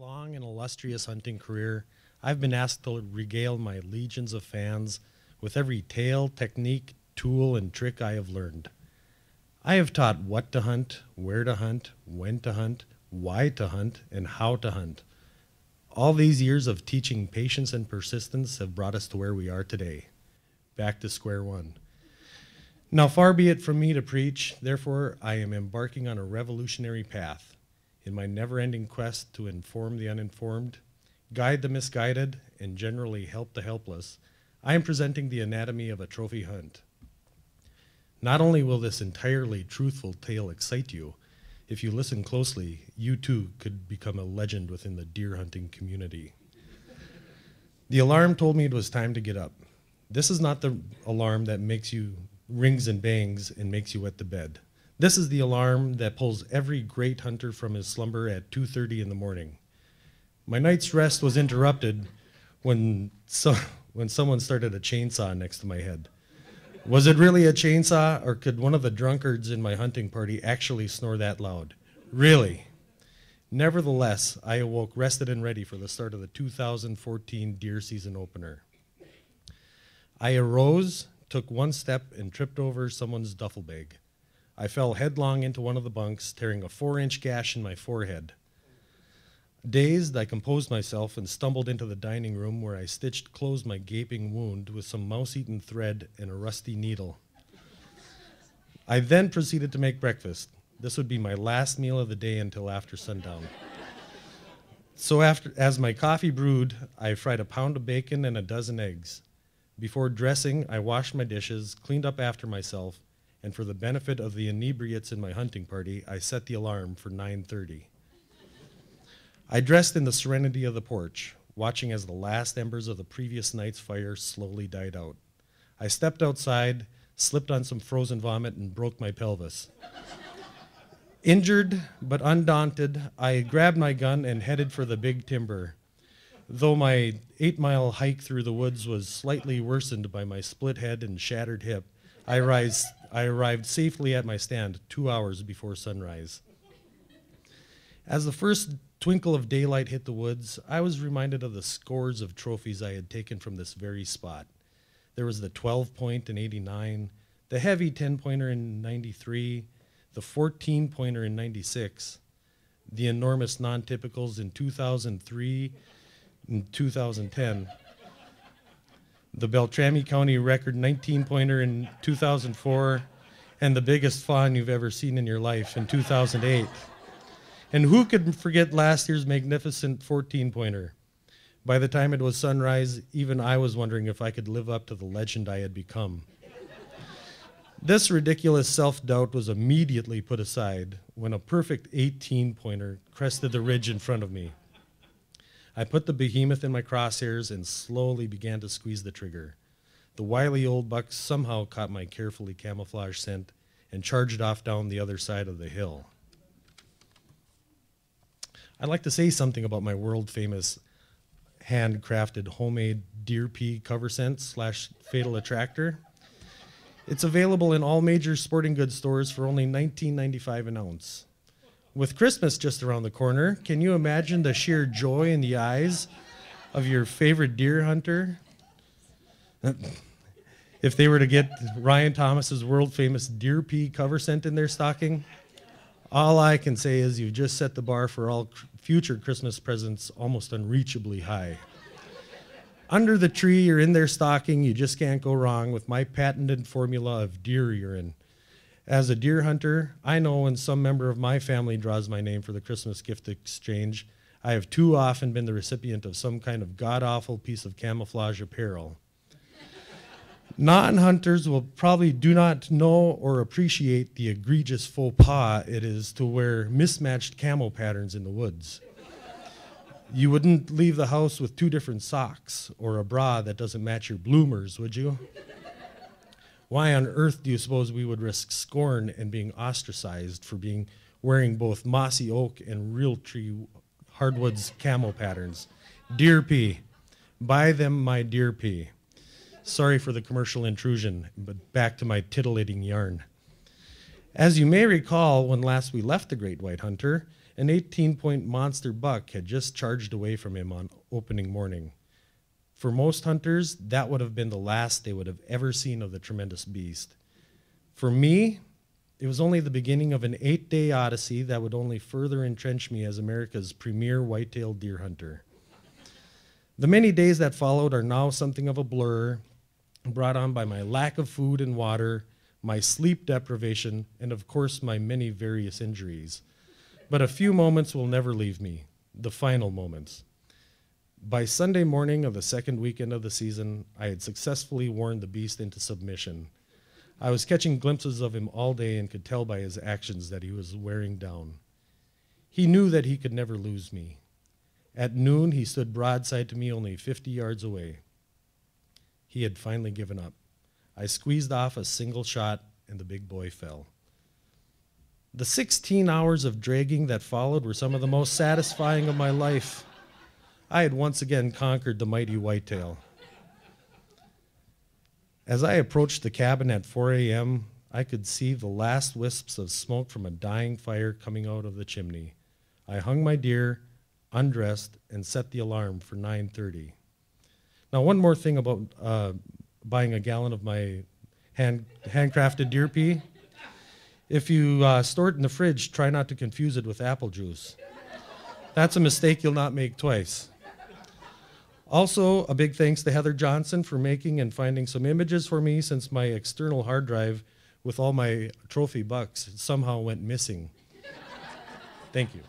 long and illustrious hunting career, I've been asked to regale my legions of fans with every tale, technique, tool, and trick I have learned. I have taught what to hunt, where to hunt, when to hunt, why to hunt, and how to hunt. All these years of teaching patience and persistence have brought us to where we are today. Back to square one. Now far be it from me to preach, therefore I am embarking on a revolutionary path in my never-ending quest to inform the uninformed, guide the misguided, and generally help the helpless. I am presenting the anatomy of a trophy hunt. Not only will this entirely truthful tale excite you, if you listen closely, you too could become a legend within the deer hunting community. The alarm told me it was time to get up. This is not the alarm that makes you rings and bangs and makes you wet the bed. This is the alarm that pulls every great hunter from his slumber at 2:30 in the morning. My night's rest was interrupted when someone started a chainsaw next to my head. Was it really a chainsaw, or could one of the drunkards in my hunting party actually snore that loud? Really? Nevertheless, I awoke rested and ready for the start of the 2014 deer season opener. I arose, took one step, and tripped over someone's duffel bag. I fell headlong into one of the bunks, tearing a 4-inch gash in my forehead. Dazed, I composed myself and stumbled into the dining room where I closed my gaping wound with some mouse-eaten thread and a rusty needle. I then proceeded to make breakfast. This would be my last meal of the day until after sundown. So as my coffee brewed, I fried a pound of bacon and a dozen eggs. Before dressing, I washed my dishes, cleaned up after myself, and for the benefit of the inebriates in my hunting party, I set the alarm for 9:30. I dressed in the serenity of the porch, watching as the last embers of the previous night's fire slowly died out. I stepped outside, slipped on some frozen vomit, and broke my pelvis. Injured but undaunted, I grabbed my gun and headed for the big timber. Though my 8-mile hike through the woods was slightly worsened by my split head and shattered hip, I arrived safely at my stand 2 hours before sunrise. As the first twinkle of daylight hit the woods, I was reminded of the scores of trophies I had taken from this very spot. There was the 12-point in '89, the heavy 10-pointer in '93, the 14-pointer in '96, the enormous non-typicals in 2003 and 2010, the Beltrami County record 19-pointer in 2004, and the biggest fawn you've ever seen in your life in 2008. And who could forget last year's magnificent 14-pointer? By the time it was sunrise, even I was wondering if I could live up to the legend I had become. This ridiculous self-doubt was immediately put aside when a perfect 18-pointer crested the ridge in front of me. I put the behemoth in my crosshairs and slowly began to squeeze the trigger. The wily old buck somehow caught my carefully camouflaged scent and charged off down the other side of the hill. I'd like to say something about my world-famous handcrafted homemade deer pea cover scent / fatal attractor. It's available in all major sporting goods stores for only $19.95 an ounce. With Christmas just around the corner, can you imagine the sheer joy in the eyes of your favorite deer hunter if they were to get Ryan Thomas's world-famous deer pea cover scent in their stocking? All I can say is you've just set the bar for all future Christmas presents almost unreachably high. Under the tree or in their stocking, you just can't go wrong with my patented formula of deer urine. As a deer hunter, I know when some member of my family draws my name for the Christmas gift exchange, I have too often been the recipient of some kind of god-awful piece of camouflage apparel. Non-hunters will probably do not know or appreciate the egregious faux pas it is to wear mismatched camo patterns in the woods. You wouldn't leave the house with 2 different socks or a bra that doesn't match your bloomers, would you? Why on earth do you suppose we would risk scorn and being ostracized for wearing both mossy oak and real tree hardwoods camo patterns? Deer pea. Buy them my deer pea. Sorry for the commercial intrusion, but back to my titillating yarn. As you may recall, when last we left the Great White Hunter An 18-point monster buck had just charged away from him on opening morning. For most hunters, that would have been the last they would have ever seen of the tremendous beast. For me, it was only the beginning of an 8-day odyssey that would only further entrench me as America's premier white-tailed deer hunter. The many days that followed are now something of a blur, brought on by my lack of food and water, my sleep deprivation, and of course my many various injuries. But a few moments will never leave me, the final moments. By Sunday morning of the second weekend of the season, I had successfully worn the beast into submission. I was catching glimpses of him all day and could tell by his actions that he was wearing down. He knew that he could never lose me. At noon, he stood broadside to me only 50 yards away. He had finally given up. I squeezed off a single shot, and the big boy fell. The 16 hours of dragging that followed were some of the most satisfying of my life. I had once again conquered the mighty whitetail. As I approached the cabin at 4 a.m., I could see the last wisps of smoke from a dying fire coming out of the chimney. I hung my deer, undressed, and set the alarm for 9:30. Now, one more thing about buying a gallon of my handcrafted deer pee. If you store it in the fridge, try not to confuse it with apple juice. That's a mistake you'll not make twice. Also, a big thanks to Heather Johnson for making and finding some images for me, since my external hard drive with all my trophy bucks somehow went missing. Thank you.